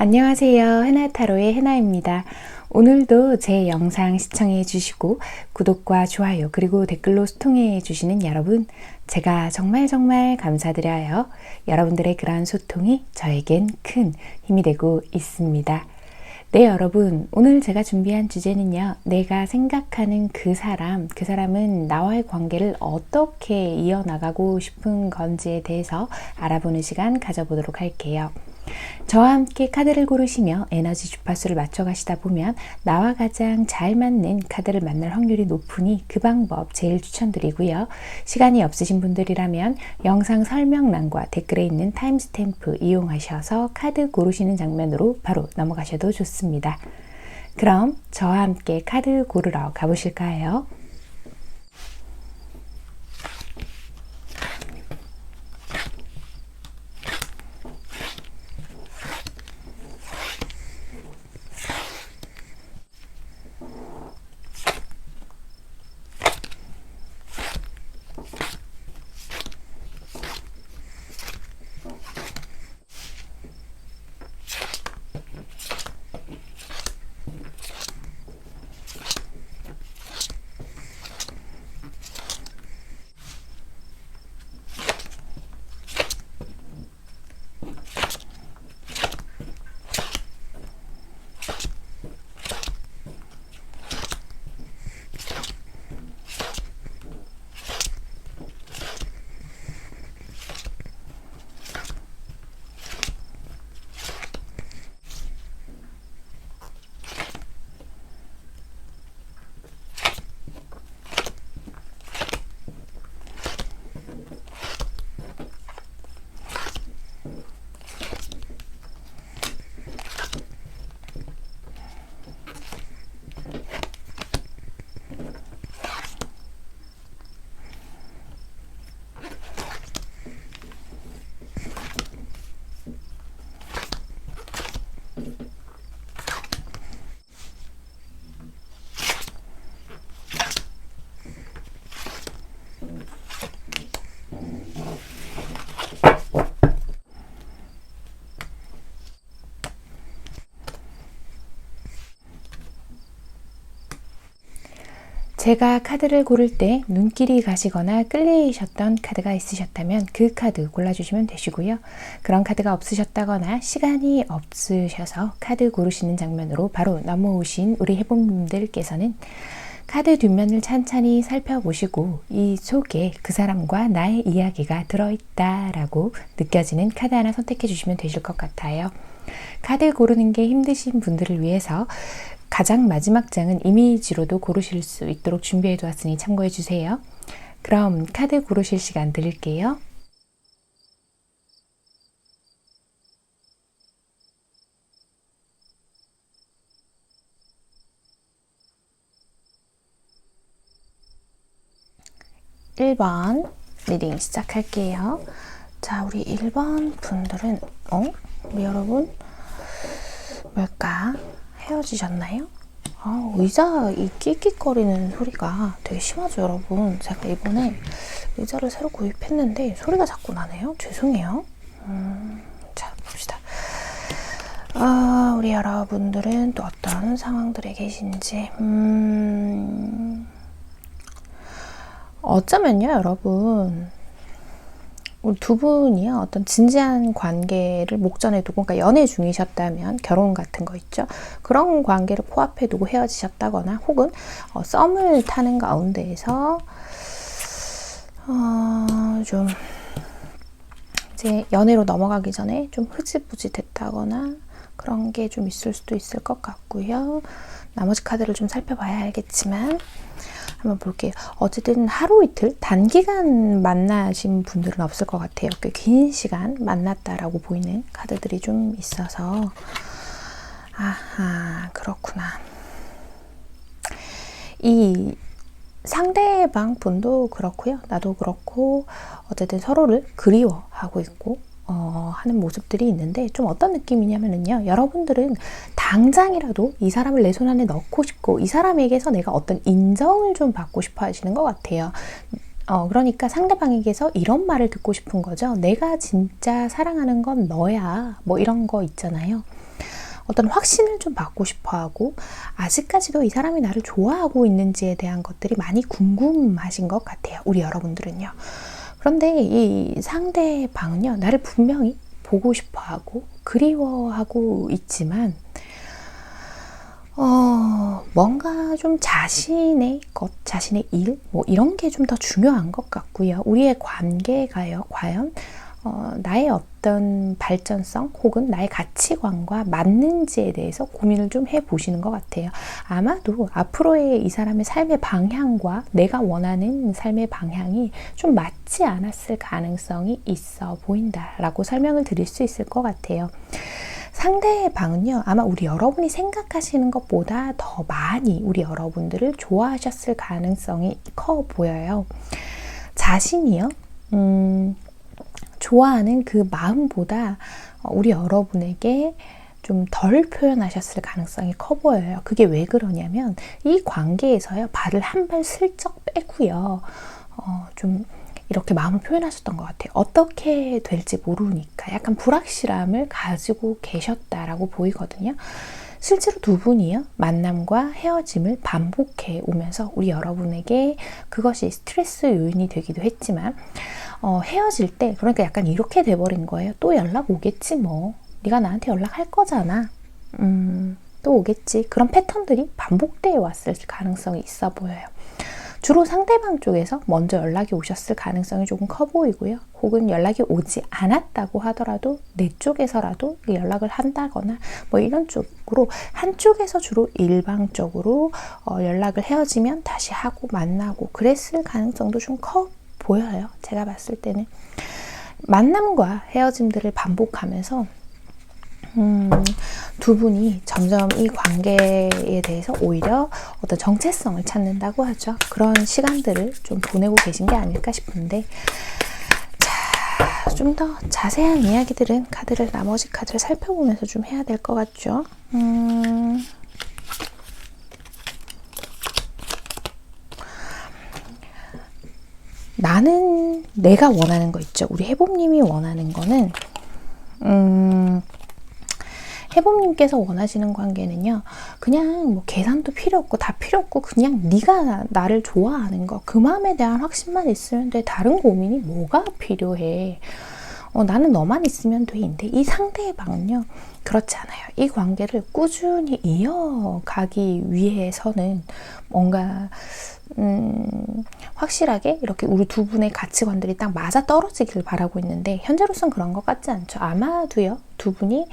안녕하세요. 해나타로의 해나입니다. 오늘도 제 영상 시청해 주시고 구독과 좋아요 그리고 댓글로 소통해 주시는 여러분, 제가 정말 감사드려요. 여러분들의 그러한 소통이 저에겐 큰 힘이 되고 있습니다. 네, 여러분, 오늘 제가 준비한 주제는요, 내가 생각하는 그 사람은 나와의 관계를 어떻게 이어나가고 싶은 건지에 대해서 알아보는 시간 가져보도록 할게요. 저와 함께 카드를 고르시며 에너지 주파수를 맞춰 가시다 보면 나와 가장 잘 맞는 카드를 만날 확률이 높으니 그 방법 제일 추천드리고요. 시간이 없으신 분들이라면 영상 설명란과 댓글에 있는 타임스탬프 이용하셔서 카드 고르시는 장면으로 바로 넘어가셔도 좋습니다. 그럼 저와 함께 카드 고르러 가보실까요? 제가 카드를 고를 때 눈길이 가시거나 끌리셨던 카드가 있으셨다면 그 카드 골라주시면 되시고요. 그런 카드가 없으셨다거나 시간이 없으셔서 카드 고르시는 장면으로 바로 넘어오신 우리 해본분들께서는 카드 뒷면을 찬찬히 살펴보시고 이 속에 그 사람과 나의 이야기가 들어있다라고 느껴지는 카드 하나 선택해 주시면 되실 것 같아요. 카드 고르는 게 힘드신 분들을 위해서 가장 마지막 장은 이미지로도 고르실 수 있도록 준비해 두었으니 참고해 주세요. 그럼 카드 고르실 시간 드릴게요. (1번) 리딩 시작할게요. 자, 우리 1번 분들은 우리 여러분 뭘까? 헤어지셨나요? 의자 이 끽끽거리는 소리가 되게 심하죠, 여러분. 제가 이번에 의자를 새로 구입했는데 소리가 자꾸 나네요. 죄송해요. 자, 봅시다. 우리 여러분들은 또 어떤 상황들에 계신지. 어쩌면요, 여러분, 우리 두 분이요, 어떤 진지한 관계를 목전에 두고, 그러니까 연애 중이셨다면 결혼 같은 거 있죠. 그런 관계를 코앞에 두고 헤어지셨다거나, 혹은 썸을 타는 가운데에서 좀 이제 연애로 넘어가기 전에 좀 흐지부지됐다거나 그런 게 좀 있을 수도 있을 것 같고요. 나머지 카드를 좀 살펴봐야 알겠지만 한번 볼게요. 어쨌든 하루 이틀 단기간 만나신 분들은 없을 것 같아요. 꽤 긴 시간 만났다라고 보이는 카드들이 좀 있어서 아하, 그렇구나. 이 상대방 분도 그렇고요. 나도 그렇고 어쨌든 서로를 그리워하고 있고 하는 모습들이 있는데, 좀 어떤 느낌이냐면요, 여러분들은 당장이라도 이 사람을 내 손 안에 넣고 싶고 이 사람에게서 내가 어떤 인정을 좀 받고 싶어 하시는 것 같아요. 그러니까 상대방에게서 이런 말을 듣고 싶은 거죠. 내가 진짜 사랑하는 건 너야, 뭐 이런 거 있잖아요. 어떤 확신을 좀 받고 싶어 하고 아직까지도 이 사람이 나를 좋아하고 있는지에 대한 것들이 많이 궁금하신 것 같아요. 우리 여러분들은요. 그런데 이 상대방은요, 나를 분명히 보고 싶어 하고 그리워하고 있지만 뭔가 좀 자신의 것, 자신의 일, 뭐 이런 게 좀 더 중요한 것 같고요. 우리의 관계가요, 과연 나의 어떤 발전성 혹은 나의 가치관과 맞는지에 대해서 고민을 좀 해보시는 것 같아요. 아마도 앞으로의 이 사람의 삶의 방향과 내가 원하는 삶의 방향이 좀 맞지 않았을 가능성이 있어 보인다라고 설명을 드릴 수 있을 것 같아요. 상대방은요, 아마 우리 여러분이 생각하시는 것보다 더 많이 우리 여러분들을 좋아하셨을 가능성이 커 보여요. 자신이요, 좋아하는 그 마음보다 우리 여러분에게 좀 덜 표현하셨을 가능성이 커 보여요. 그게 왜 그러냐면 이 관계에서요, 발을 한 발 슬쩍 빼고요, 좀 이렇게 마음을 표현하셨던 것 같아요. 어떻게 될지 모르니까 약간 불확실함을 가지고 계셨다라고 보이거든요. 실제로 두 분이요, 만남과 헤어짐을 반복해 오면서 우리 여러분에게 그것이 스트레스 요인이 되기도 했지만 헤어질 때 그러니까 약간 이렇게 돼버린 거예요. 또 연락 오겠지 뭐. 네가 나한테 연락할 거잖아. 또 오겠지. 그런 패턴들이 반복되어 왔을 가능성이 있어 보여요. 주로 상대방 쪽에서 먼저 연락이 오셨을 가능성이 조금 커 보이고요. 혹은 연락이 오지 않았다고 하더라도 내 쪽에서라도 연락을 한다거나 뭐 이런 쪽으로 한쪽에서 주로 일방적으로 연락을 헤어지면 다시 하고 만나고 그랬을 가능성도 좀 커 보여요. 제가 봤을 때는. 만남과 헤어짐들을 반복하면서 두 분이 점점 이 관계에 대해서 오히려 어떤 정체성을 찾는다고 하죠. 그런 시간들을 좀 보내고 계신 게 아닐까 싶은데, 자, 좀 더 자세한 이야기들은 나머지 카드를 살펴보면서 좀 해야 될 것 같죠. 나는 내가 원하는 거 있죠. 우리 해봄님이 원하는 거는 해봄님께서 원하시는 관계는요, 그냥 뭐 계산도 필요 없고 다 필요 없고 그냥 네가 나를 좋아하는 거, 그 마음에 대한 확신만 있으면 돼. 다른 고민이 뭐가 필요해. 나는 너만 있으면 돼인데 이 상대방은요, 그렇지 않아요. 이 관계를 꾸준히 이어가기 위해서는 뭔가 확실하게 이렇게 우리 두 분의 가치관들이 딱 맞아 떨어지길 바라고 있는데 현재로선 그런 것 같지 않죠. 아마도요, 두 분이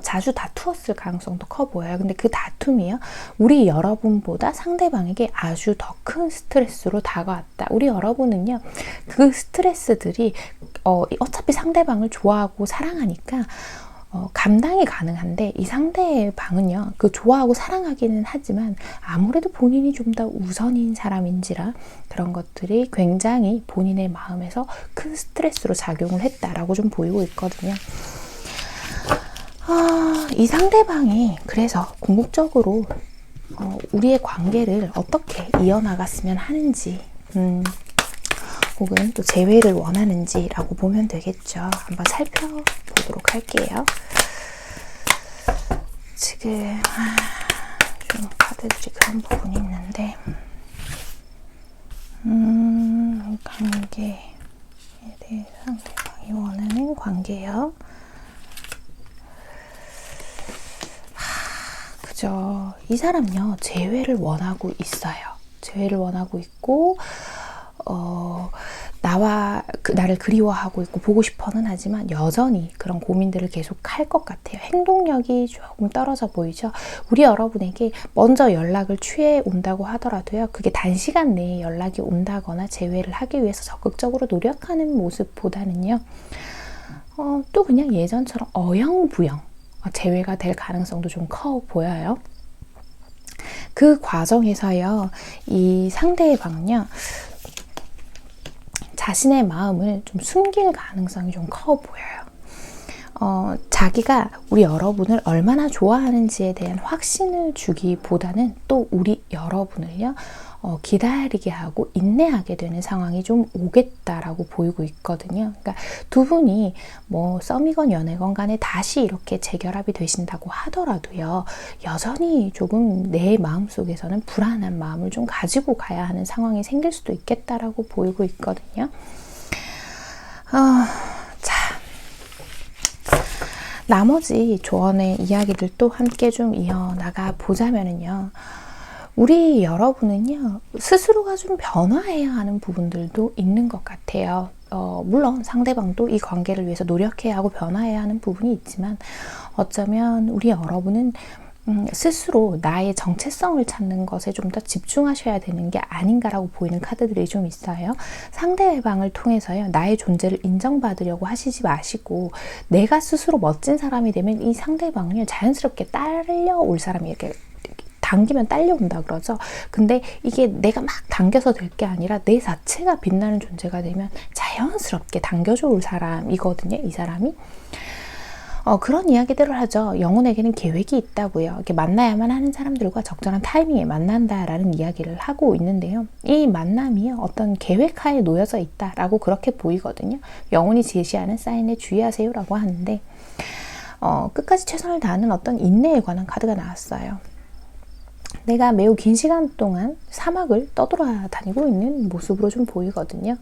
자주 다투었을 가능성도 커 보여요. 근데 그 다툼이요, 우리 여러분보다 상대방에게 아주 더 큰 스트레스로 다가왔다. 우리 여러분은요, 그 스트레스들이 어차피 상대방을 좋아하고 사랑하니까 감당이 가능한데, 이 상대방은요, 그 좋아하고 사랑하기는 하지만 아무래도 본인이 좀 더 우선인 사람인지라 그런 것들이 굉장히 본인의 마음에서 큰 스트레스로 작용을 했다라고 좀 보이고 있거든요. 이 상대방이 그래서 궁극적으로 우리의 관계를 어떻게 이어나갔으면 하는지, 혹은 또 재회를 원하는지라고 보면 되겠죠. 한번 살펴보도록 할게요. 지금 좀 카드들이 그런 부분이 있는데, 관계에 대해 상대방이 원하는 관계요. 그죠. 이 사람요, 재회를 원하고 있어요. 재회를 원하고 있고, 나를 그리워하고 있고 보고 싶어는 하지만 여전히 그런 고민들을 계속 할 것 같아요. 행동력이 조금 떨어져 보이죠. 우리 여러분에게 먼저 연락을 취해 온다고 하더라도요, 그게 단시간 내에 연락이 온다거나 재회를 하기 위해서 적극적으로 노력하는 모습보다는요, 또 그냥 예전처럼 어영부영 재회가 될 가능성도 좀 커 보여요. 그 과정에서요, 이 상대방은요, 자신의 마음을 좀 숨길 가능성이 좀 커 보여요. 자기가 우리 여러분을 얼마나 좋아하는지에 대한 확신을 주기보다는 또 우리 여러분을요, 기다리게 하고 인내하게 되는 상황이 좀 오겠다라고 보이고 있거든요. 그러니까 두 분이 뭐 썸이건 연애건 간에 다시 이렇게 재결합이 되신다고 하더라도요, 여전히 조금 내 마음속에서는 불안한 마음을 좀 가지고 가야 하는 상황이 생길 수도 있겠다라고 보이고 있거든요. 자, 나머지 조언의 이야기들도 함께 좀 이어나가 보자면은요, 우리 여러분은요, 스스로가 좀 변화해야 하는 부분들도 있는 것 같아요. 물론 상대방도 이 관계를 위해서 노력해야 하고 변화해야 하는 부분이 있지만, 어쩌면 우리 여러분은 스스로 나의 정체성을 찾는 것에 좀 더 집중하셔야 되는 게 아닌가라고 보이는 카드들이 좀 있어요. 상대방을 통해서요, 나의 존재를 인정받으려고 하시지 마시고, 내가 스스로 멋진 사람이 되면 이 상대방을 자연스럽게 딸려올 사람이 이렇게 당기면 딸려온다 그러죠. 근데 이게 내가 막 당겨서 될 게 아니라 내 자체가 빛나는 존재가 되면 자연스럽게 당겨져 올 사람이거든요, 이 사람이. 그런 이야기들을 하죠. 영혼에게는 계획이 있다고요. 이렇게 만나야만 하는 사람들과 적절한 타이밍에 만난다라는 이야기를 하고 있는데요. 이 만남이 어떤 계획하에 놓여져 있다라고 그렇게 보이거든요. 영혼이 제시하는 사인에 주의하세요라고 하는데, 끝까지 최선을 다하는 어떤 인내에 관한 카드가 나왔어요. 내가 매우 긴 시간 동안 사막을 떠돌아다니고 있는 모습으로 좀 보이거든요.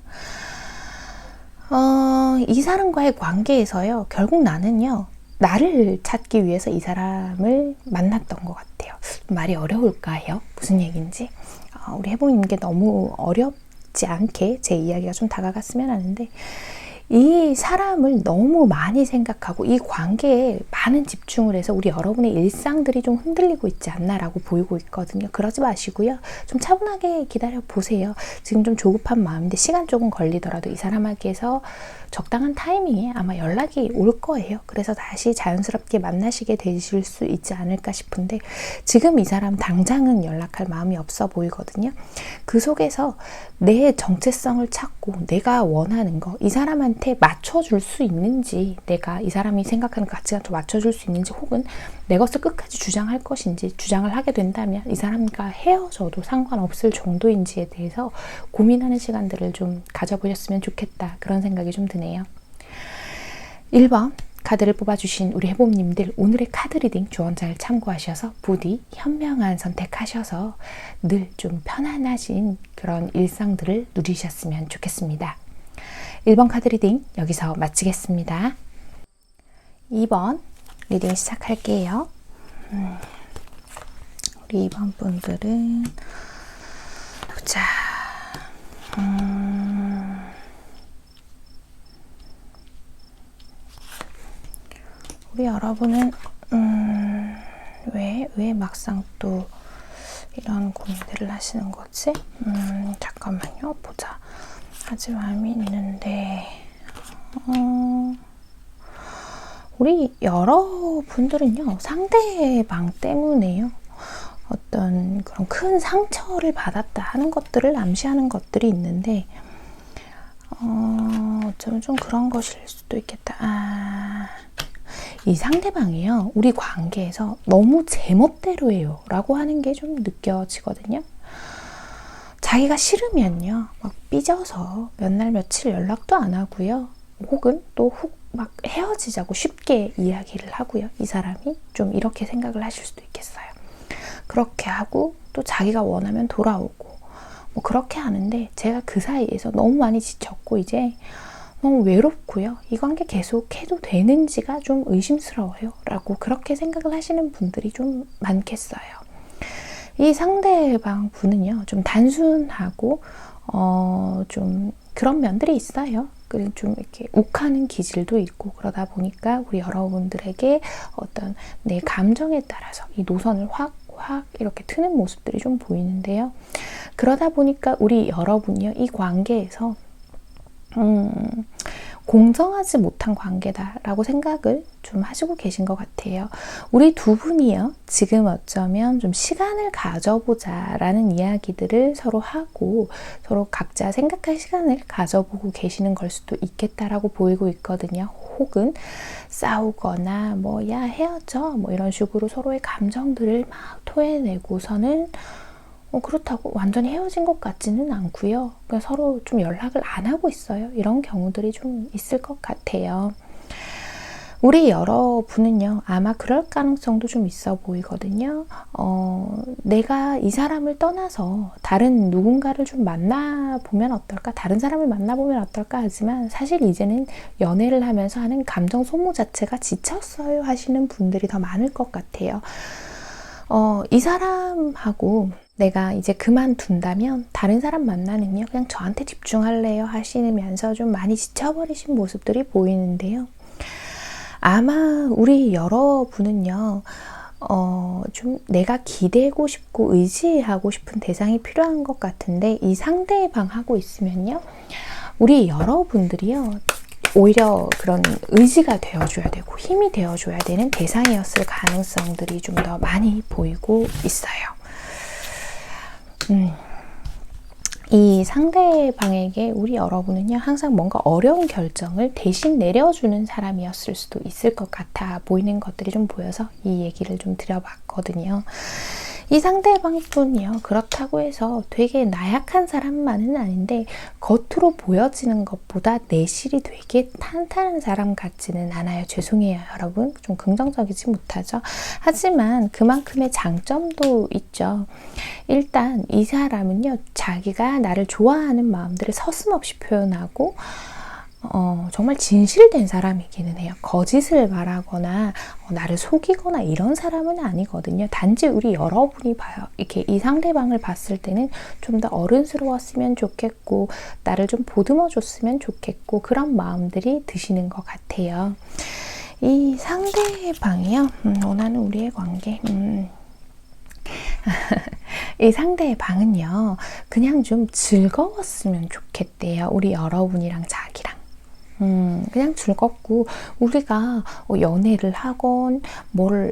이 사람과의 관계에서요, 결국 나는요, 나를 찾기 위해서 이 사람을 만났던 것 같아요. 말이 어려울까요? 무슨 얘기인지. 우리 해보는 게 너무 어렵지 않게 제 이야기가 좀 다가갔으면 하는데, 이 사람을 너무 많이 생각하고 이 관계에 많은 집중을 해서 우리 여러분의 일상들이 좀 흔들리고 있지 않나라고 보이고 있거든요. 그러지 마시고요, 좀 차분하게 기다려 보세요. 지금 좀 조급한 마음인데 시간 조금 걸리더라도 이 사람에게서 적당한 타이밍에 아마 연락이 올 거예요. 그래서 다시 자연스럽게 만나시게 되실 수 있지 않을까 싶은데, 지금 이 사람 당장은 연락할 마음이 없어 보이거든요. 그 속에서 내 정체성을 찾고 내가 원하는 거, 이 사람한테 맞춰줄 수 있는지, 내가 이 사람이 생각하는 가치관도 맞춰줄 수 있는지, 혹은 내 것을 끝까지 주장할 것인지, 주장을 하게 된다면 이 사람과 헤어져도 상관없을 정도인지에 대해서 고민하는 시간들을 좀 가져보셨으면 좋겠다, 그런 생각이 좀 드네요. 1번 카드를 뽑아주신 우리 해봄님들, 오늘의 카드 리딩 조언 잘 참고하셔서 부디 현명한 선택하셔서 늘 좀 편안하신 그런 일상들을 누리셨으면 좋겠습니다. 1번 카드 리딩 여기서 마치겠습니다. 2번 리딩 시작할게요. 우리 2번 분들은 보자. 우리 여러분은 왜 막상 또 이런 고민들을 하시는 거지? 잠깐만요. 보자. 아직 마음이 있는데, 우리 여러분들은요, 상대방 때문에요, 어떤 그런 큰 상처를 받았다 하는 것들을 암시하는 것들이 있는데, 어쩌면 좀 그런 것일 수도 있겠다. 이 상대방이요, 우리 관계에서 너무 제멋대로예요 라고 하는 게 좀 느껴지거든요. 자기가 싫으면요, 막 삐져서 몇 날 며칠 연락도 안 하고요, 혹은 또 막 헤어지자고 쉽게 이야기를 하고요. 이 사람이 좀 이렇게 생각을 하실 수도 있겠어요. 그렇게 하고 또 자기가 원하면 돌아오고 뭐 그렇게 하는데, 제가 그 사이에서 너무 많이 지쳤고 이제 너무 외롭고요, 이 관계 계속 해도 되는지가 좀 의심스러워요 라고 그렇게 생각을 하시는 분들이 좀 많겠어요. 이 상대방 분은요, 좀 단순하고 좀 그런 면들이 있어요. 그리고 좀 이렇게 욱하는 기질도 있고, 그러다 보니까 우리 여러분들에게 어떤 내 감정에 따라서 이 노선을 확 이렇게 트는 모습들이 좀 보이는데요. 그러다 보니까 우리 여러분이요, 이 관계에서 공정하지 못한 관계다라고 생각을 좀 하시고 계신 것 같아요. 우리 두 분이요, 지금 어쩌면 좀 시간을 가져보자 라는 이야기들을 서로 하고 서로 각자 생각할 시간을 가져보고 계시는 걸 수도 있겠다라고 보이고 있거든요. 혹은 싸우거나 뭐 야 헤어져 뭐 이런 식으로 서로의 감정들을 막 토해내고서는 그렇다고 완전히 헤어진 것 같지는 않고요. 그냥 서로 좀 연락을 안 하고 있어요. 이런 경우들이 좀 있을 것 같아요. 우리 여러분은요, 아마 그럴 가능성도 좀 있어 보이거든요. 내가 이 사람을 떠나서 다른 누군가를 좀 만나보면 어떨까? 다른 사람을 만나보면 어떨까? 하지만 사실 이제는 연애를 하면서 하는 감정 소모 자체가 지쳤어요 하시는 분들이 더 많을 것 같아요. 이 사람하고 내가 이제 그만둔다면 다른 사람 만나는요, 그냥 저한테 집중할래요 하시면서 좀 많이 지쳐버리신 모습들이 보이는데요. 아마 우리 여러분은요, 좀 내가 기대고 싶고 의지하고 싶은 대상이 필요한 것 같은데, 이 상대방하고 있으면요, 우리 여러분들이요, 오히려 그런 의지가 되어줘야 되고 힘이 되어줘야 되는 대상이었을 가능성들이 좀 더 많이 보이고 있어요. 이 상대방에게 우리 여러분은요, 항상 뭔가 어려운 결정을 대신 내려주는 사람이었을 수도 있을 것 같아 보이는 것들이 좀 보여서 이 얘기를 좀 드려봤거든요. 이 상대방뿐이요, 그렇다고 해서 되게 나약한 사람만은 아닌데 겉으로 보여지는 것보다 내실이 되게 탄탄한 사람 같지는 않아요. 죄송해요 여러분, 좀 긍정적이지 못하죠. 하지만 그만큼의 장점도 있죠. 일단 이 사람은요, 자기가 나를 좋아하는 마음들을 서슴없이 표현하고 정말 진실된 사람이기는 해요. 거짓을 말하거나 나를 속이거나 이런 사람은 아니거든요. 단지 우리 여러분이 봐요. 이렇게 이 상대방을 봤을 때는 좀 더 어른스러웠으면 좋겠고 나를 좀 보듬어 줬으면 좋겠고 그런 마음들이 드시는 것 같아요. 이 상대방이요, 원하는 우리의 관계, 이 상대방은요, 그냥 좀 즐거웠으면 좋겠대요. 우리 여러분이랑 자기랑. 그냥 즐겁고, 우리가 연애를 하건,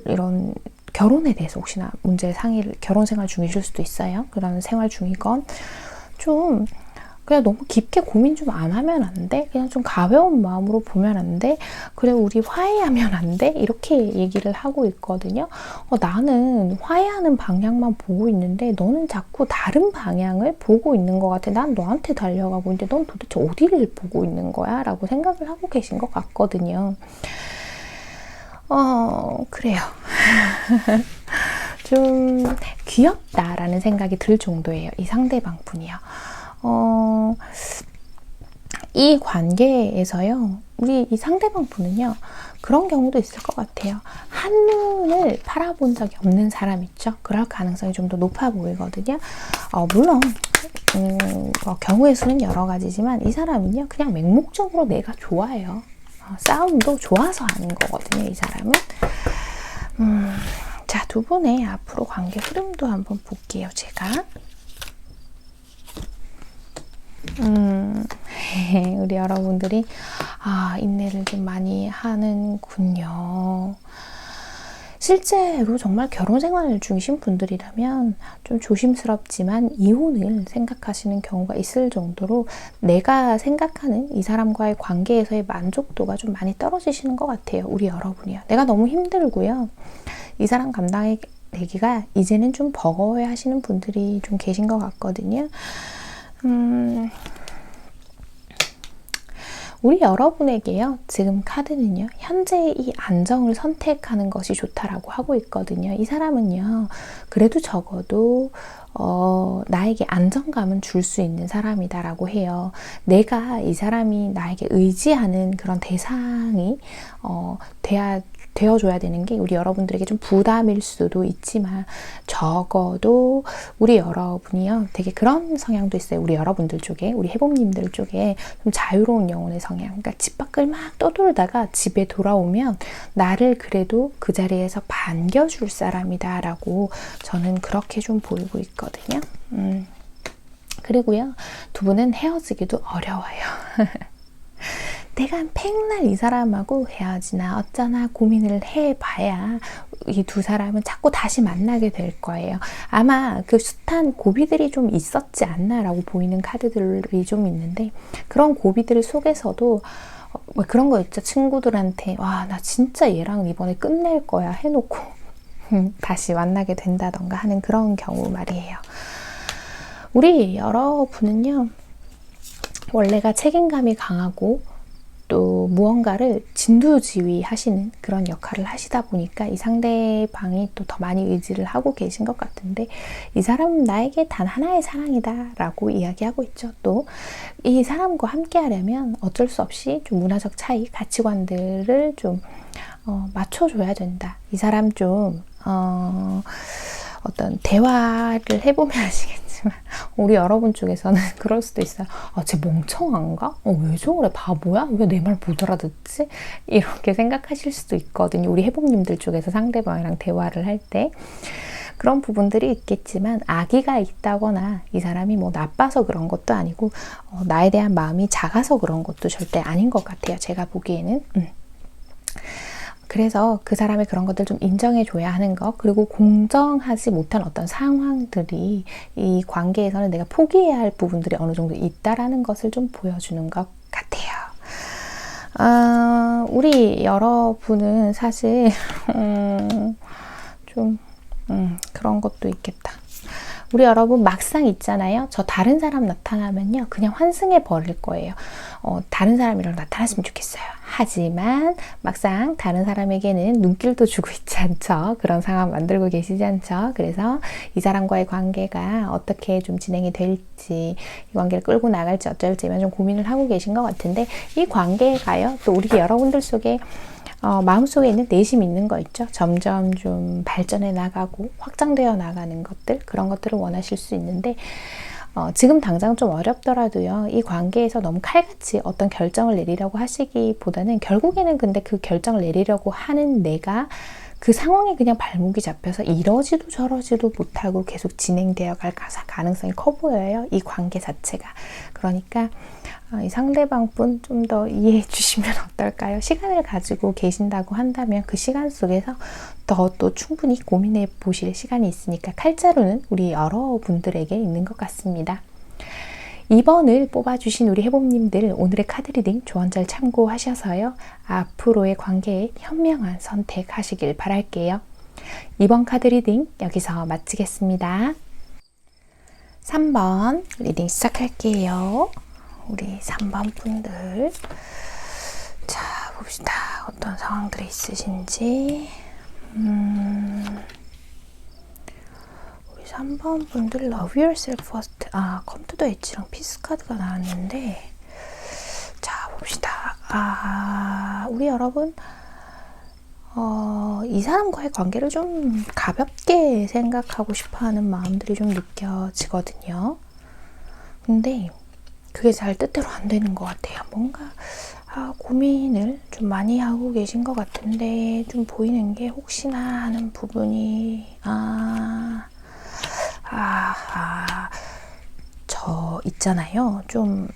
이런 결혼에 대해서 혹시나 결혼 생활 중이실 수도 있어요. 그런 생활 중이건, 좀, 그냥 너무 깊게 고민 좀 안 하면 안 돼? 그냥 좀 가벼운 마음으로 보면 안 돼? 그래, 우리 화해하면 안 돼? 이렇게 얘기를 하고 있거든요. 나는 화해하는 방향만 보고 있는데 너는 자꾸 다른 방향을 보고 있는 것 같아. 난 너한테 달려가고 있는데 넌 도대체 어디를 보고 있는 거야? 라고 생각을 하고 계신 것 같거든요. 그래요. 좀 귀엽다라는 생각이 들 정도예요. 이 상대방 분이요. 이 관계에서요, 우리 이 상대방 분은요, 그런 경우도 있을 것 같아요. 한눈을 팔아본 적이 없는 사람 있죠? 그럴 가능성이 좀 더 높아 보이거든요. 물론 경우의 수는 여러 가지지만 이 사람은요, 그냥 맹목적으로 내가 좋아해요. 싸움도 좋아서 하는 거거든요, 이 사람은. 자, 두 분의 앞으로 관계 흐름도 한번 볼게요, 제가. 우리 여러분들이 인내를 좀 많이 하는군요. 실제로 정말 결혼 생활 중이신 분들이라면 좀 조심스럽지만 이혼을 생각하시는 경우가 있을 정도로 내가 생각하는 이 사람과의 관계에서의 만족도가 좀 많이 떨어지시는 것 같아요. 우리 여러분이요. 내가 너무 힘들고요. 이 사람 감당하기가 이제는 좀 버거워해 하시는 분들이 좀 계신 것 같거든요. 우리 여러분에게요, 지금 카드는요, 현재의 이 안정을 선택하는 것이 좋다라고 하고 있거든요. 이 사람은요, 그래도 적어도 나에게 안정감은 줄 수 있는 사람이다라고 해요. 내가 이 사람이 나에게 의지하는 그런 대상이 되어줘야 되는 게 우리 여러분들에게 좀 부담일 수도 있지만 적어도 우리 여러분이요, 되게 그런 성향도 있어요. 우리 여러분들 쪽에, 우리 해봄님들 쪽에 좀 자유로운 영혼의 성향. 그러니까 집 밖을 막 떠돌다가 집에 돌아오면 나를 그래도 그 자리에서 반겨줄 사람이다 라고 저는 그렇게 좀 보이고 있거든요. 그리고요, 두 분은 헤어지기도 어려워요. 내가 백날 이 사람하고 헤어지나 어쩌나 고민을 해봐야 이 두 사람은 자꾸 다시 만나게 될 거예요. 아마 그 숱한 고비들이 좀 있었지 않나라고 보이는 카드들이 좀 있는데, 그런 고비들 속에서도 그런 거 있죠. 친구들한테 와, 나 진짜 얘랑 이번에 끝낼 거야 해놓고 다시 만나게 된다던가 하는 그런 경우 말이에요. 우리 여러분은요, 원래가 책임감이 강하고 또 무언가를 진두지휘 하시는 그런 역할을 하시다 보니까 이 상대방이 또 더 많이 의지를 하고 계신 것 같은데, 이 사람은 나에게 단 하나의 사랑이다 라고 이야기하고 있죠. 또 이 사람과 함께 하려면 어쩔 수 없이 좀 문화적 차이, 가치관들을 좀 맞춰줘야 된다. 이 사람 좀 어떤 대화를 해보면 아시겠지만 우리 여러분 쪽에서는 그럴 수도 있어요. 쟤 멍청한가? 왜 저래? 바보야? 왜 내 말 못 알아듣지? 이렇게 생각하실 수도 있거든요. 우리 해복님들 쪽에서 상대방이랑 대화를 할 때 그런 부분들이 있겠지만, 악의가 있다거나 이 사람이 뭐 나빠서 그런 것도 아니고 나에 대한 마음이 작아서 그런 것도 절대 아닌 것 같아요. 제가 보기에는. 그래서 그 사람의 그런 것들 좀 인정해줘야 하는 것, 그리고 공정하지 못한 어떤 상황들이 이 관계에서는 내가 포기해야 할 부분들이 어느 정도 있다라는 것을 좀 보여주는 것 같아요. 우리 여러분은 사실 좀 그런 것도 있겠다. 우리 여러분 막상 있잖아요. 저 다른 사람 나타나면요, 그냥 환승해 버릴 거예요. 다른 사람이랑 나타났으면 좋겠어요. 하지만 막상 다른 사람에게는 눈길도 주고 있지 않죠. 그런 상황 만들고 계시지 않죠. 그래서 이 사람과의 관계가 어떻게 좀 진행이 될지, 이 관계를 끌고 나갈지 어쩔지만 좀 고민을 하고 계신 것 같은데, 이 관계가요, 또 우리 여러분들 속에 마음속에 있는 내심이 있는 거 있죠. 점점 좀 발전해 나가고 확장되어 나가는 것들, 그런 것들을 원하실 수 있는데, 지금 당장 좀 어렵더라도요, 이 관계에서 너무 칼같이 어떤 결정을 내리려고 하시기보다는, 결국에는 근데 그 결정을 내리려고 하는 내가 그 상황에 그냥 발목이 잡혀서 이러지도 저러지도 못하고 계속 진행되어 갈 가능성이 커 보여요. 이 관계 자체가. 그러니까 이 상대방분 좀 더 이해해 주시면 어떨까요? 시간을 가지고 계신다고 한다면 그 시간 속에서 더 또 충분히 고민해 보실 시간이 있으니까, 칼자루는 우리 여러분들에게 있는 것 같습니다. 2번을 뽑아주신 우리 해봄님들, 오늘의 카드 리딩 조언 잘 참고하셔서요, 앞으로의 관계에 현명한 선택하시길 바랄게요. 2번 카드 리딩 여기서 마치겠습니다. 3번 리딩 시작할게요. 우리 3번 분들, 자 봅시다. 어떤 상황들이 있으신지. 우리 3번 분들 Love Yourself First, Come to the Edge랑 피스 카드가 나왔는데, 자 봅시다. 우리 여러분, 이 사람과의 관계를 좀 가볍게 생각하고 싶어하는 마음들이 좀 느껴지거든요. 근데 그게 잘 뜻대로 안 되는 것 같아요. 뭔가 고민을 좀 많이 하고 계신 것 같은데, 좀 보이는 게 혹시나 하는 부분이 저 있잖아요. 좀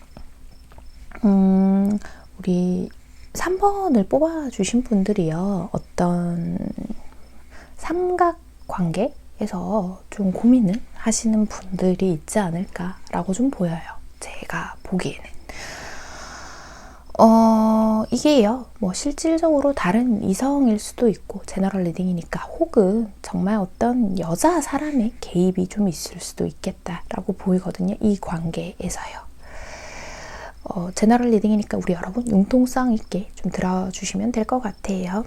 우리 3번을 뽑아주신 분들이요, 어떤 삼각관계에서 좀 고민을 하시는 분들이 있지 않을까라고 좀 보여요. 제가 보기에는. 이게요, 뭐 실질적으로 다른 이성일 수도 있고, 제너럴 리딩이니까, 혹은 정말 어떤 여자 사람의 개입이 좀 있을 수도 있겠다라고 보이거든요. 이 관계에서요. 제너럴 리딩이니까 우리 여러분 융통성 있게 좀 들어주시면 될 것 같아요.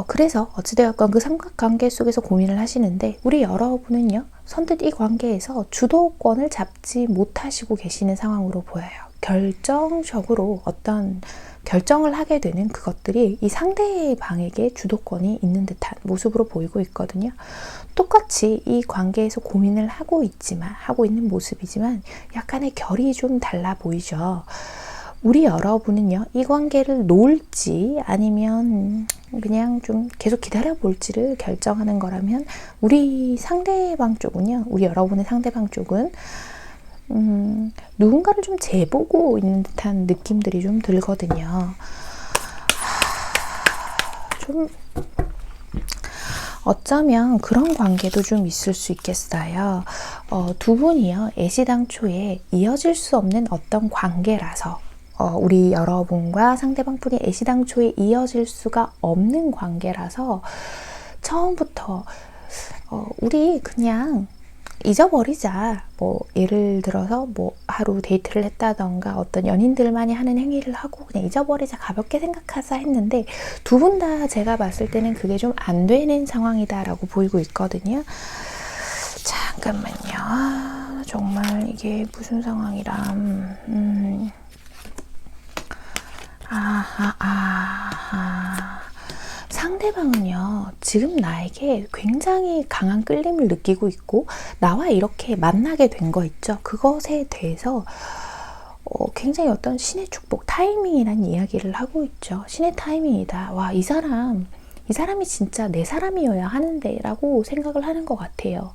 그래서 어찌되었건 그 삼각관계 속에서 고민을 하시는데, 우리 여러분은요, 선뜻 이 관계에서 주도권을 잡지 못하시고 계시는 상황으로 보여요. 결정적으로 어떤 결정을 하게 되는 그것들이 이 상대방에게 주도권이 있는 듯한 모습으로 보이고 있거든요. 똑같이 이 관계에서 고민을 하고 있는 모습이지만 약간의 결이 좀 달라 보이죠. 우리 여러분은요, 이 관계를 놓을지 아니면 그냥 좀 계속 기다려 볼지를 결정하는 거라면, 우리 상대방 쪽은요, 우리 여러분의 상대방 쪽은 누군가를 좀 재보고 있는 듯한 느낌들이 좀 들거든요. 좀 어쩌면 그런 관계도 좀 있을 수 있겠어요. 두 분이요, 애시당초에 이어질 수 없는 어떤 관계라서, 우리 여러분과 상대방분이 애시당초에 이어질 수가 없는 관계라서, 처음부터 우리 그냥 잊어버리자. 뭐 예를 들어서 뭐 하루 데이트를 했다던가 어떤 연인들만이 하는 행위를 하고 그냥 잊어버리자, 가볍게 생각하자 했는데 두 분 다 제가 봤을 때는 그게 좀 안 되는 상황이다라고 보이고 있거든요. 잠깐만요. 정말 이게 무슨 상황이람. 상대방은요, 지금 나에게 굉장히 강한 끌림을 느끼고 있고 나와 이렇게 만나게 된 거 있죠. 그것에 대해서 굉장히 어떤 신의 축복, 타이밍이란 이야기를 하고 있죠. 신의 타이밍이다. 와, 이 사람이 진짜 내 사람이어야 하는데 라고 생각을 하는 것 같아요.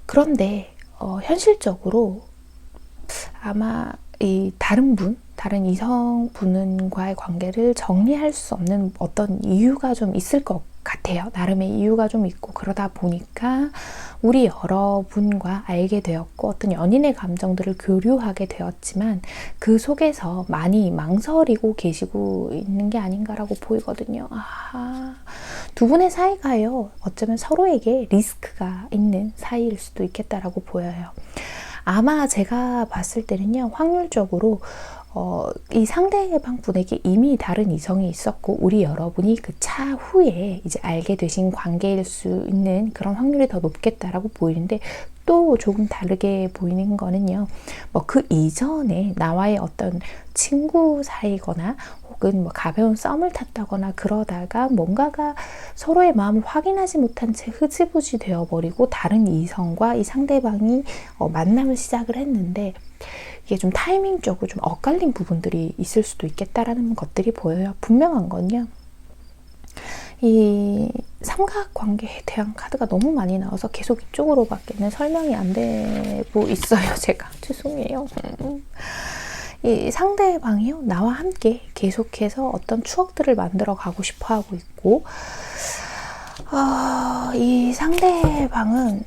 그런데 현실적으로 아마 이 다른 이성분과의 관계를 정리할 수 없는 어떤 이유가 좀 있을 것 같아요. 나름의 이유가 좀 있고, 그러다 보니까 우리 여러분과 알게 되었고 어떤 연인의 감정들을 교류하게 되었지만 그 속에서 많이 망설이고 계시고 있는 게 아닌가라고 보이거든요. 두 분의 사이가요, 어쩌면 서로에게 리스크가 있는 사이일 수도 있겠다라고 보여요. 아마 제가 봤을 때는요, 확률적으로 이 상대방 분에게 이미 다른 이성이 있었고 우리 여러분이 그 차후에 이제 알게 되신 관계일 수 있는 그런 확률이 더 높겠다라고 보이는데, 또 조금 다르게 보이는 거는요, 뭐 그 이전에 나와의 어떤 친구 사이거나 혹은 뭐 가벼운 썸을 탔다거나 그러다가 뭔가가 서로의 마음을 확인하지 못한 채 흐지부지 되어버리고 다른 이성과 이 상대방이 만남을 시작을 했는데 이게 좀 타이밍적으로 좀 엇갈린 부분들이 있을 수도 있겠다라는 것들이 보여요. 분명한 건요, 이 삼각관계에 대한 카드가 너무 많이 나와서 계속 이쪽으로밖에는 설명이 안 되고 있어요. 제가 죄송해요. 이 상대방이요, 나와 함께 계속해서 어떤 추억들을 만들어 가고 싶어 하고 있고, 이 상대방은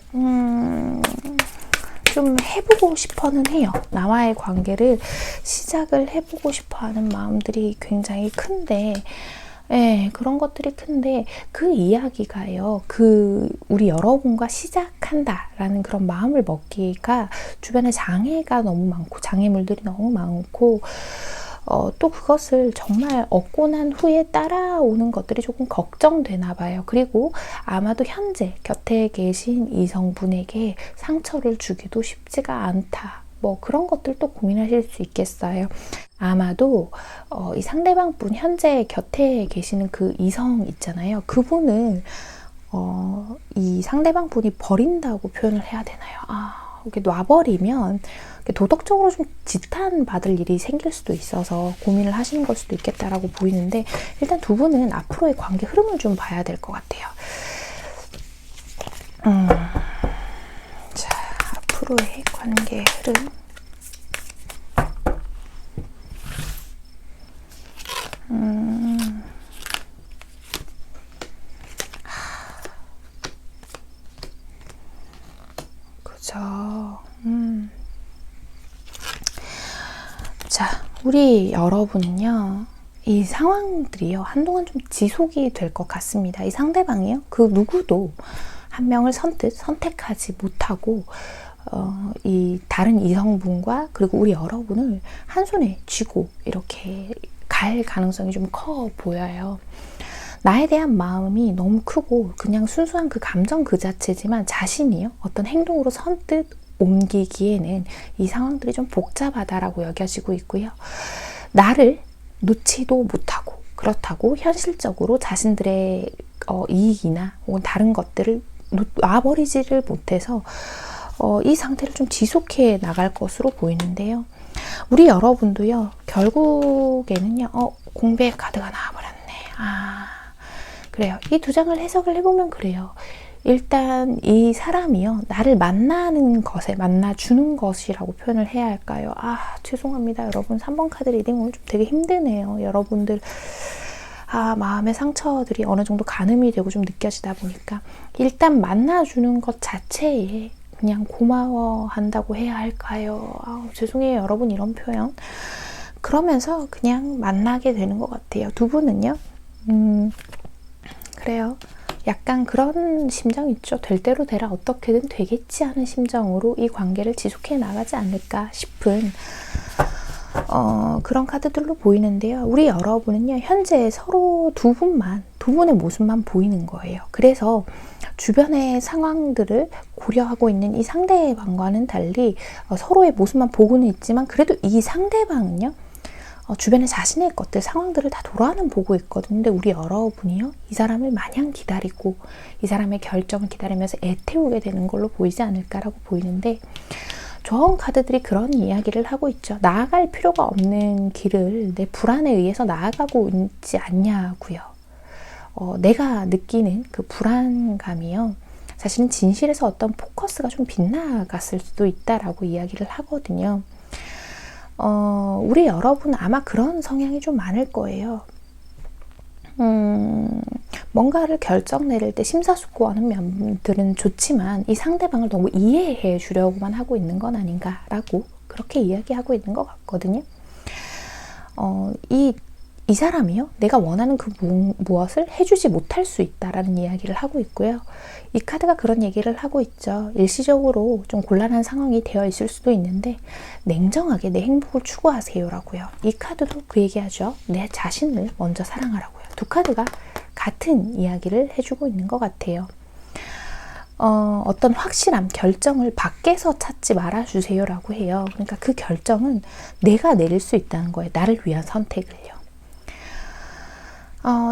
좀 해보고 싶어는 해요. 나와의 관계를 시작을 해보고 싶어 하는 마음들이 굉장히 큰데, 그런 것들이 큰데 그 이야기가요, 우리 여러분과 시작한다라는 그런 마음을 먹기가 주변에 장애가 너무 많고 장애물들이 너무 많고 또 그것을 정말 얻고 난 후에 따라오는 것들이 조금 걱정되나 봐요. 그리고 아마도 현재 곁에 계신 이성분에게 상처를 주기도 쉽지가 않다. 뭐 그런 것들도 고민하실 수 있겠어요. 아마도 이 상대방 분, 현재 곁에 계시는 그 이성 있잖아요. 그분을 이 상대방 분이 버린다고 표현을 해야 되나요? 이렇게 놔버리면 도덕적으로 좀 지탄받을 일이 생길 수도 있어서 고민을 하시는 걸 수도 있겠다라고 보이는데, 일단 두 분은 앞으로의 관계 흐름을 좀 봐야 될 것 같아요. 자, 앞으로의 관계 흐름. 그죠. 자, 우리 여러분은요, 이 상황들이요, 한동안 좀 지속이 될 것 같습니다. 이 상대방이요, 그 누구도 한 명을 선택하지 못하고 이 다른 이성분과 그리고 우리 여러분을 한 손에 쥐고 이렇게 갈 가능성이 좀 커 보여요. 나에 대한 마음이 너무 크고 그냥 순수한 그 감정 그 자체지만 자신이요, 어떤 행동으로 선뜻 옮기기에는 이 상황들이 좀 복잡하다라고 여겨지고 있고요. 나를 놓지도 못하고, 그렇다고 현실적으로 자신들의 이익이나 혹은 다른 것들을 놔버리지를 못해서 이 상태를 좀 지속해 나갈 것으로 보이는데요. 우리 여러분도요, 결국에는요, 공배의 카드가 나와버렸네. 그래요. 이 두 장을 해석을 해보면 그래요. 일단 이 사람이요, 나를 만나는 것에 만나주는 것이라고 표현을 해야 할까요? 죄송합니다 여러분, 3번 카드 리딩 오늘 좀 되게 힘드네요. 여러분들 마음의 상처들이 어느 정도 가늠이 되고 좀 느껴지다 보니까 일단 만나주는 것 자체에 그냥 고마워한다고 해야 할까요? 죄송해요 여러분, 이런 표현. 그러면서 그냥 만나게 되는 것 같아요. 두 분은요, 그래요. 약간 그런 심정 있죠. 될 대로 되라, 어떻게든 되겠지 하는 심정으로 이 관계를 지속해 나가지 않을까 싶은 그런 카드들로 보이는데요. 우리 여러분은요, 현재 서로 두 분의 모습만 보이는 거예요. 그래서 주변의 상황들을 고려하고 있는 이 상대방과는 달리 서로의 모습만 보고는 있지만, 그래도 이 상대방은요, 주변에 자신의 것들, 상황들을 다 돌아는 보고 있거든요. 근데 우리 여러분이요, 이 사람을 마냥 기다리고 이 사람의 결정을 기다리면서 애태우게 되는 걸로 보이지 않을까라고 보이는데, 좋은 카드들이 그런 이야기를 하고 있죠. 나아갈 필요가 없는 길을 내 불안에 의해서 나아가고 있지 않냐고요. 내가 느끼는 그 불안감이요, 사실은 진실에서 어떤 포커스가 좀 빗나갔을 수도 있다라고 이야기를 하거든요. 우리 여러분 아마 그런 성향이 좀 많을 거예요. 뭔가를 결정 내릴 때 심사숙고하는 면들은 좋지만 이 상대방을 너무 이해해 주려고만 하고 있는 건 아닌가라고 그렇게 이야기하고 있는 것 같거든요. 이 사람이요, 내가 원하는 그 무엇을 해주지 못할 수 있다라는 이야기를 하고 있고요. 이 카드가 그런 얘기를 하고 있죠. 일시적으로 좀 곤란한 상황이 되어 있을 수도 있는데 냉정하게 내 행복을 추구하세요라고요. 이 카드도 그 얘기하죠. 내 자신을 먼저 사랑하라고요. 두 카드가 같은 이야기를 해주고 있는 것 같아요. 어떤 확실함, 결정을 밖에서 찾지 말아주세요라고 해요. 그러니까 그 결정은 내가 내릴 수 있다는 거예요. 나를 위한 선택을요.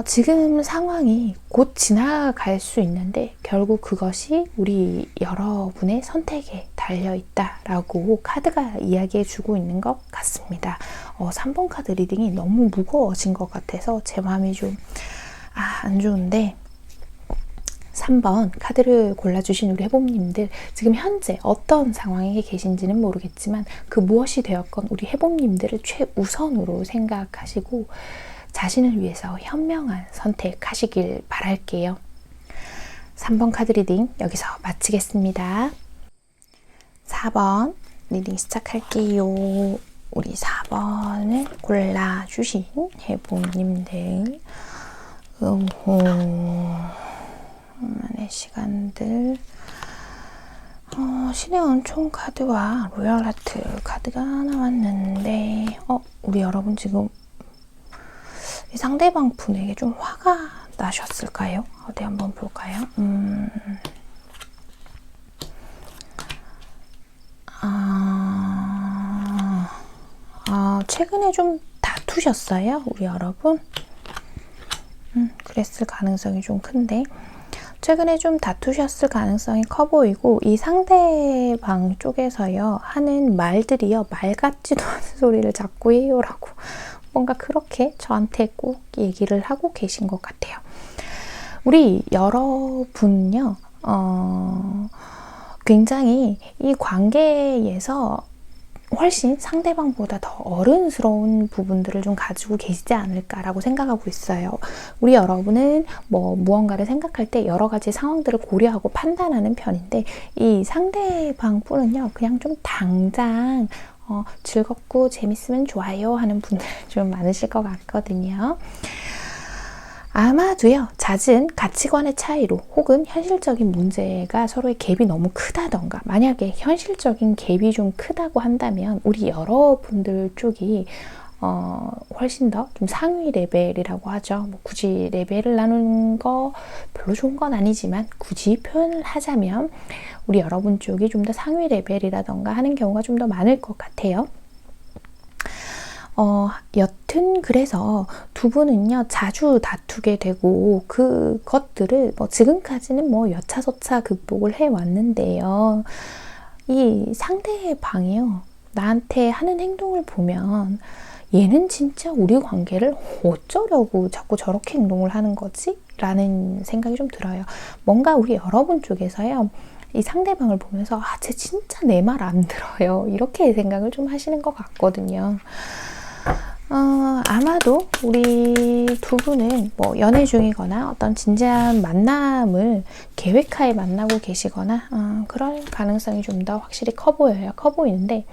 지금 상황이 곧 지나갈 수 있는데 결국 그것이 우리 여러분의 선택에 달려있다라고 카드가 이야기해 주고 있는 것 같습니다. 3번 카드 리딩이 너무 무거워진 것 같아서 제 마음이 좀 안 좋은데, 3번 카드를 골라주신 우리 해봄님들, 지금 현재 어떤 상황에 계신지는 모르겠지만 그 무엇이 되었건 우리 해봄님들을 최우선으로 생각하시고 자신을 위해서 현명한 선택하시길 바랄게요. 3번 카드 리딩 여기서 마치겠습니다. 4번 리딩 시작할게요. 우리 4번을 골라주신 해봄님들, 만의 시간들, 신의 은총 카드와 로열 하트 카드가 나왔는데, 우리 여러분 지금 상대방 분에게 좀 화가 나셨을까요? 어디 한번 볼까요? 최근에 좀 다투셨어요, 우리 여러분? 그랬을 가능성이 좀 큰데, 최근에 좀 다투셨을 가능성이 커 보이고, 이 상대방 쪽에서요 하는 말들이요, 말 같지도 않은 소리를 자꾸 해요라고 뭔가 그렇게 저한테 꼭 얘기를 하고 계신 것 같아요. 우리 여러분요, 굉장히 이 관계에서 훨씬 상대방보다 더 어른스러운 부분들을 좀 가지고 계시지 않을까라고 생각하고 있어요. 우리 여러분은 무언가를 생각할 때 여러 가지 상황들을 고려하고 판단하는 편인데, 이 상대방 분은요, 그냥 좀 당장 즐겁고 재밌으면 좋아요 하는 분들 좀 많으실 것 같거든요. 아마도요, 잦은 가치관의 차이로 혹은 현실적인 문제가 서로의 갭이 너무 크다던가, 만약에 현실적인 갭이 좀 크다고 한다면 우리 여러분들 쪽이 훨씬 더 좀 상위 레벨이라고 하죠. 굳이 레벨을 나누는 거 별로 좋은 건 아니지만 굳이 표현을 하자면 우리 여러분 쪽이 좀 더 상위 레벨이라던가 하는 경우가 좀 더 많을 것 같아요. 여튼 그래서 두 분은요, 자주 다투게 되고, 그것들을 지금까지는 여차저차 극복을 해왔는데요, 이 상대방이요, 나한테 하는 행동을 보면 얘는 진짜 우리 관계를 어쩌려고 자꾸 저렇게 행동을 하는 거지? 라는 생각이 좀 들어요. 뭔가 우리 여러분 쪽에서요, 이 상대방을 보면서 쟤 진짜 내 말 안 들어요, 이렇게 생각을 좀 하시는 것 같거든요. 아마도 우리 두 분은 연애 중이거나 어떤 진지한 만남을 계획하에 만나고 계시거나 그럴 가능성이 좀 더 확실히 커 보이는데,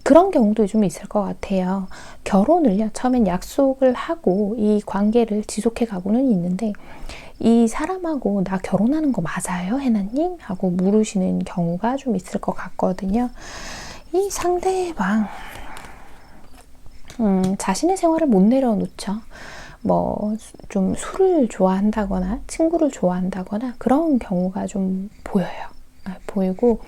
그런 경우도 좀 있을 것 같아요. 결혼을요, 처음엔 약속을 하고 이 관계를 지속해 가고는 있는데, 이 사람하고 나 결혼하는 거 맞아요, 해나님? 하고 물으시는 경우가 좀 있을 것 같거든요. 이 상대방, 자신의 생활을 못 내려놓죠. 뭐, 좀 술을 좋아한다거나, 친구를 좋아한다거나, 그런 경우가 좀 보여요. 보이고,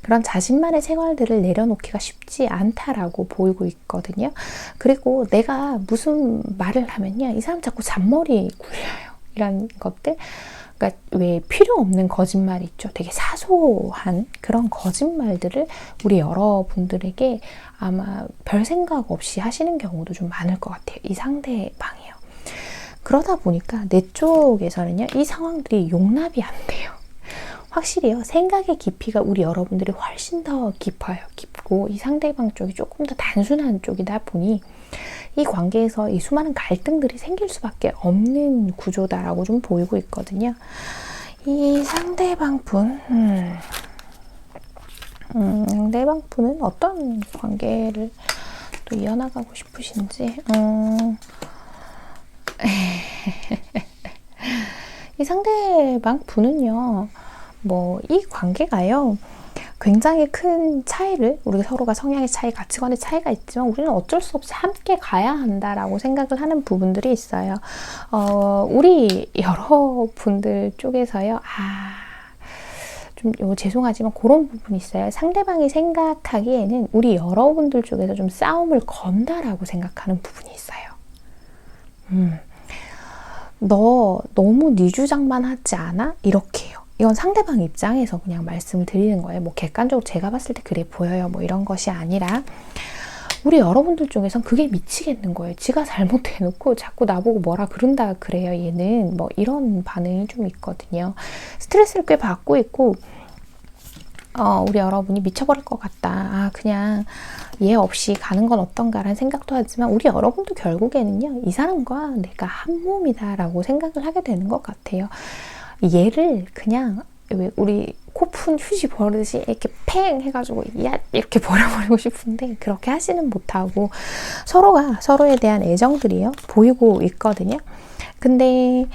그런 자신만의 생활들을 내려놓기가 쉽지 않다라고 보이고 있거든요. 그리고 내가 무슨 말을 하면요, 이 사람 자꾸 잔머리 굴려요. 이런 것들. 그러니까 왜 필요 없는 거짓말 있죠. 되게 사소한 그런 거짓말들을 우리 여러분들에게 아마 별 생각 없이 하시는 경우도 좀 많을 것 같아요. 이 상대방이요. 그러다 보니까 내 쪽에서는요, 이 상황들이 용납이 안 돼요. 확실히요, 생각의 깊이가 우리 여러분들이 훨씬 더 깊고 이 상대방 쪽이 조금 더 단순한 쪽이다 보니 이 관계에서 이 수많은 갈등들이 생길 수밖에 없는 구조다라고 좀 보이고 있거든요. 이 상대방분, 상대방분은 어떤 관계를 또 이어나가고 싶으신지, 이 상대방분은요, 뭐, 이 관계가요, 굉장히 큰 차이를, 우리가 서로가 성향의 차이, 가치관의 차이가 있지만 우리는 어쩔 수 없이 함께 가야 한다라고 생각을 하는 부분들이 있어요. 우리 여러분들 쪽에서요, 좀 죄송하지만 그런 부분이 있어요. 상대방이 생각하기에는 우리 여러분들 쪽에서 좀 싸움을 건다라고 생각하는 부분이 있어요. 너 너무 네 주장만 하지 않아? 이렇게요. 이건 상대방 입장에서 그냥 말씀을 드리는 거예요. 뭐 객관적으로 제가 봤을 때 그래 보여요. 뭐 이런 것이 아니라 우리 여러분들 중에선 그게 미치겠는 거예요. 지가 잘못해놓고 자꾸 나보고 뭐라 그런다 그래요. 얘는 뭐 이런 반응이 좀 있거든요. 스트레스를 꽤 받고 있고 우리 여러분이 미쳐버릴 것 같다. 그냥 얘 없이 가는 건 어떤가라는 생각도 하지만 우리 여러분도 결국에는요, 이 사람과 내가 한 몸이다라고 생각을 하게 되는 것 같아요. 얘를 그냥 우리 코푼 휴지 버리듯이 이렇게 팽 해가지고 이렇게 버려버리고 싶은데 그렇게 하지는 못하고 서로가 서로에 대한 애정들이요 보이고 있거든요. 근데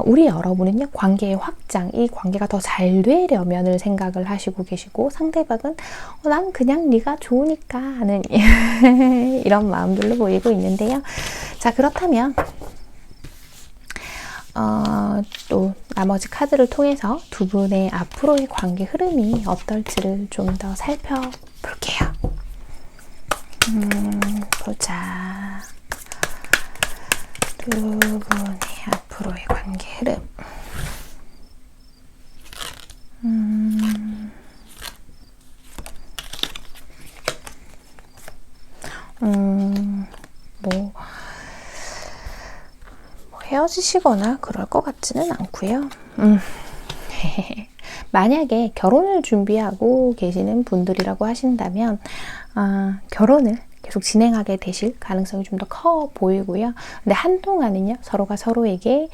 우리 여러분은요, 관계의 확장, 이 관계가 더 잘 되려면을 생각을 하시고 계시고, 상대방은 난 그냥 네가 좋으니까 하는 이런 마음들로 보이고 있는데요. 자, 그렇다면 또 나머지 카드를 통해서 두 분의 앞으로의 관계 흐름이 어떨지를 좀 더 살펴볼게요. 보자. 두 분의 앞으로의 관계 흐름. 뭐 헤어지시거나 그럴 것 같지는 않고요. 만약에 결혼을 준비하고 계시는 분들이라고 하신다면 결혼을 계속 진행하게 되실 가능성이 좀 더 커 보이고요. 근데 한동안은요, 서로가 서로에게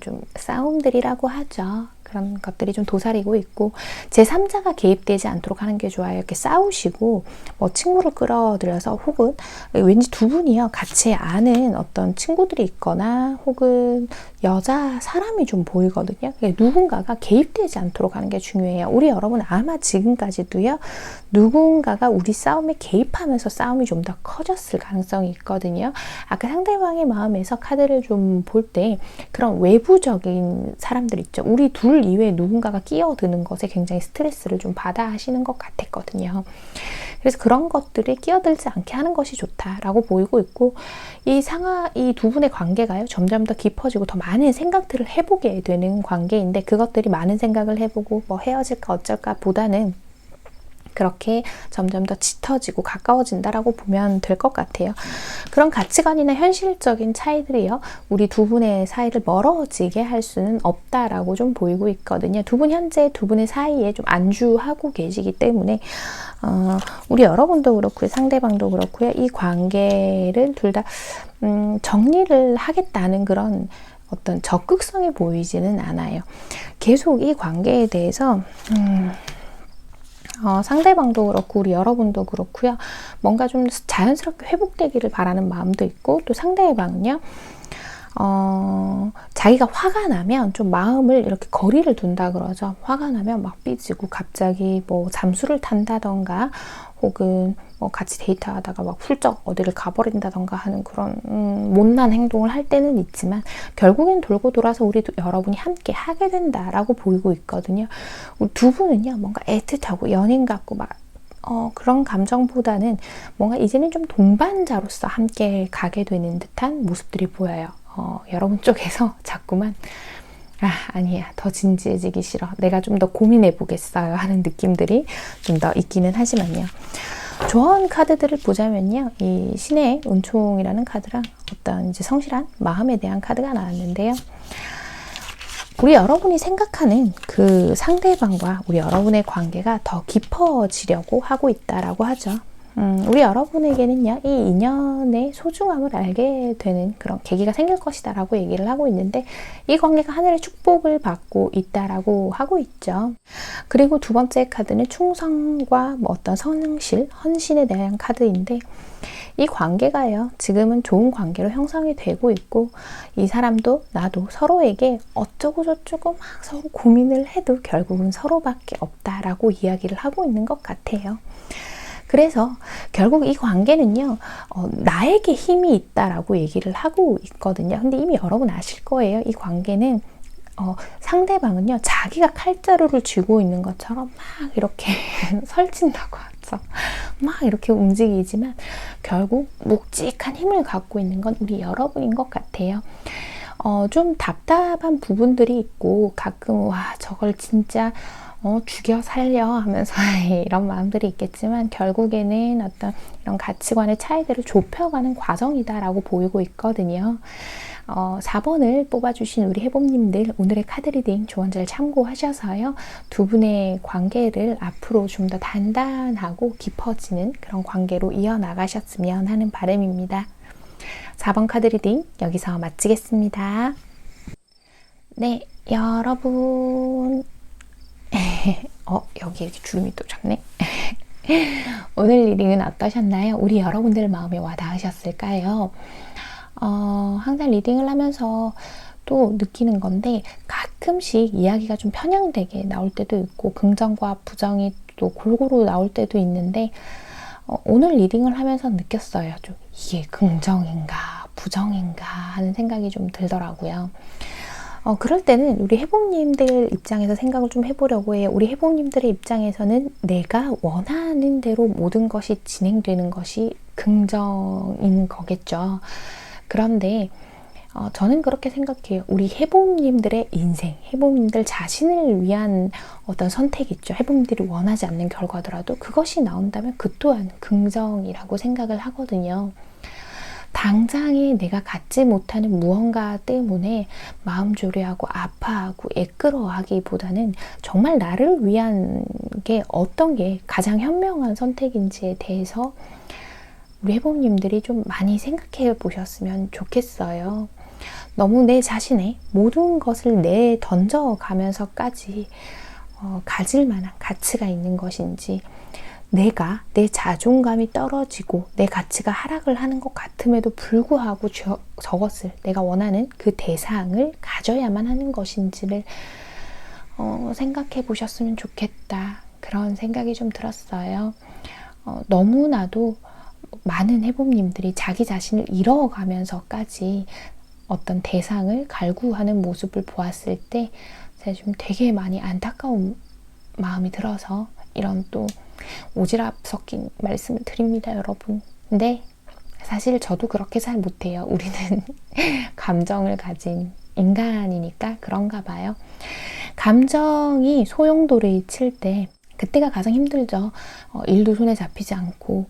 좀 싸움들이라고 하죠. 그런 것들이 좀 도사리고 있고 제3자가 개입되지 않도록 하는 게 좋아요. 이렇게 싸우시고 뭐 친구를 끌어들여서 혹은 왠지 두 분이요 같이 아는 어떤 친구들이 있거나 혹은 여자 사람이 좀 보이거든요. 누군가가 개입되지 않도록 하는 게 중요해요. 우리 여러분 아마 지금까지도요 누군가가 우리 싸움에 개입하면서 싸움이 좀 더 커졌을 가능성이 있거든요. 아까 상대방의 마음에서 카드를 좀 볼 때 그런 외부적인 사람들 있죠. 우리 둘 이외에 누군가가 끼어드는 것에 굉장히 스트레스를 좀 받아 하시는 것 같았거든요. 그래서 그런 것들이 끼어들지 않게 하는 것이 좋다라고 보이고 있고 이 두 분의 관계가요 점점 더 깊어지고 더 많은 생각들을 해보게 되는 관계인데 그것들이 많은 생각을 해보고 뭐 헤어질까 어쩔까 보다는 그렇게 점점 더 짙어지고 가까워진다라고 보면 될 것 같아요. 그런 가치관이나 현실적인 차이들이요, 우리 두 분의 사이를 멀어지게 할 수는 없다라고 좀 보이고 있거든요. 두 분 현재 두 분의 사이에 좀 안주하고 계시기 때문에 우리 여러분도 그렇고요, 상대방도 그렇고요, 이 관계를 둘 다 정리를 하겠다는 그런 어떤 적극성이 보이지는 않아요. 계속 이 관계에 대해서 상대방도 그렇고 우리 여러분도 그렇고요. 뭔가 좀 자연스럽게 회복되기를 바라는 마음도 있고, 또 상대방은요. 자기가 화가 나면 좀 마음을 이렇게 거리를 둔다 그러죠. 화가 나면 막 삐지고 갑자기 뭐 잠수를 탄다던가, 혹은 뭐 같이 데이트하다가 막 훌쩍 어디를 가버린다던가 하는 그런 못난 행동을 할 때는 있지만, 결국엔 돌고 돌아서 우리 여러분이 함께 하게 된다라고 보이고 있거든요. 두 분은요, 뭔가 애틋하고 연인 같고 막 그런 감정보다는 뭔가 이제는 좀 동반자로서 함께 가게 되는 듯한 모습들이 보여요. 여러분 쪽에서 자꾸만 아니야, 더 진지해지기 싫어, 내가 좀 더 고민해 보겠어요 하는 느낌들이 좀 더 있기는 하지만요. 조언 카드들을 보자면요, 이 신의 은총이라는 카드랑 어떤 이제 성실한 마음에 대한 카드가 나왔는데요. 우리 여러분이 생각하는 그 상대방과 우리 여러분의 관계가 더 깊어지려고 하고 있다라고 하죠. 우리 여러분에게는요, 이 인연의 소중함을 알게 되는 그런 계기가 생길 것이다 라고 얘기를 하고 있는데, 이 관계가 하늘의 축복을 받고 있다라고 하고 있죠. 그리고 두 번째 카드는 충성과 뭐 어떤 성실, 헌신에 대한 카드인데, 이 관계가요, 지금은 좋은 관계로 형성이 되고 있고, 이 사람도 나도 서로에게 어쩌고 저쩌고 막 서로 고민을 해도 결국은 서로밖에 없다라고 이야기를 하고 있는 것 같아요. 그래서 결국 이 관계는요, 나에게 힘이 있다라고 얘기를 하고 있거든요. 근데 이미 여러분 아실 거예요. 이 관계는 상대방은요, 자기가 칼자루를 쥐고 있는 것처럼 막 이렇게 설친다고 하죠. 막 이렇게 움직이지만 결국 묵직한 힘을 갖고 있는 건 우리 여러분인 것 같아요. 좀 답답한 부분들이 있고, 가끔 와 저걸 진짜 죽여 살려 하면서 이런 마음들이 있겠지만, 결국에는 어떤 이런 가치관의 차이들을 좁혀가는 과정이다라고 보이고 있거든요. 4번을 뽑아주신 우리 해봄님들, 오늘의 카드 리딩 조언 잘 참고하셔서요, 두 분의 관계를 앞으로 좀 더 단단하고 깊어지는 그런 관계로 이어나가셨으면 하는 바람입니다. 4번 카드 리딩 여기서 마치겠습니다. 네, 여러분. 여기 이렇게 주름이 또 졌네. 오늘 리딩은 어떠셨나요? 우리 여러분들 마음에 와 닿으셨을까요? 항상 리딩을 하면서 또 느끼는 건데, 가끔씩 이야기가 좀 편향되게 나올 때도 있고, 긍정과 부정이 또 골고루 나올 때도 있는데, 오늘 리딩을 하면서 느꼈어요. 좀 이게 긍정인가 부정인가 하는 생각이 좀 들더라고요. 그럴 때는 우리 해봄님들 입장에서 생각을 좀 해보려고 해요. 우리 해봄님들의 입장에서는 내가 원하는 대로 모든 것이 진행되는 것이 긍정인 거겠죠. 그런데 저는 그렇게 생각해요. 우리 해봄님들의 인생, 해봄님들 자신을 위한 어떤 선택이 있죠. 해봄님들이 원하지 않는 결과더라도 그것이 나온다면 그 또한 긍정이라고 생각을 하거든요. 당장에 내가 갖지 못하는 무언가 때문에 마음 졸여하고 아파하고 애끌어하기보다는 정말 나를 위한 게 어떤 게 가장 현명한 선택인지에 대해서 우리 해봄님들이 좀 많이 생각해 보셨으면 좋겠어요. 너무 내 자신의 모든 것을 내던져가면서까지 가질 만한 가치가 있는 것인지, 내 자존감이 떨어지고 내 가치가 하락을 하는 것 같음에도 불구하고 저것을 내가 원하는 그 대상을 가져야만 하는 것인지를 생각해 보셨으면 좋겠다, 그런 생각이 좀 들었어요. 너무나도 많은 해봄님들이 자기 자신을 잃어가면서까지 어떤 대상을 갈구하는 모습을 보았을 때 제가 좀 되게 많이 안타까운 마음이 들어서 이런 또 오지랖 섞인 말씀을 드립니다, 여러분. 근데 사실 저도 그렇게 잘 못해요. 우리는 감정을 가진 인간이니까 그런가 봐요. 감정이 소용돌이 칠 때 그때가 가장 힘들죠. 일도 손에 잡히지 않고,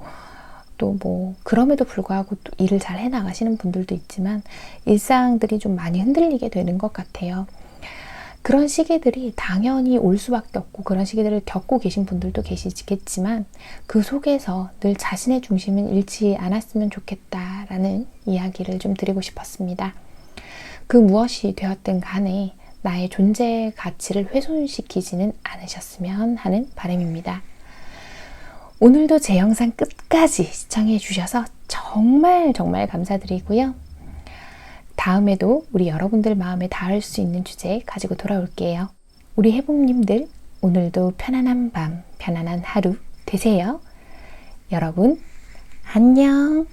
또 뭐 그럼에도 불구하고 또 일을 잘 해나가시는 분들도 있지만 일상들이 좀 많이 흔들리게 되는 것 같아요. 그런 시기들이 당연히 올 수밖에 없고, 그런 시기들을 겪고 계신 분들도 계시겠지만, 그 속에서 늘 자신의 중심은 잃지 않았으면 좋겠다라는 이야기를 좀 드리고 싶었습니다. 그 무엇이 되었든 간에 나의 존재 가치를 훼손시키지는 않으셨으면 하는 바람입니다. 오늘도 제 영상 끝까지 시청해 주셔서 정말 정말 감사드리고요. 다음에도 우리 여러분들 마음에 닿을 수 있는 주제 가지고 돌아올게요. 우리 해봄님들 오늘도 편안한 밤, 편안한 하루 되세요. 여러분 안녕.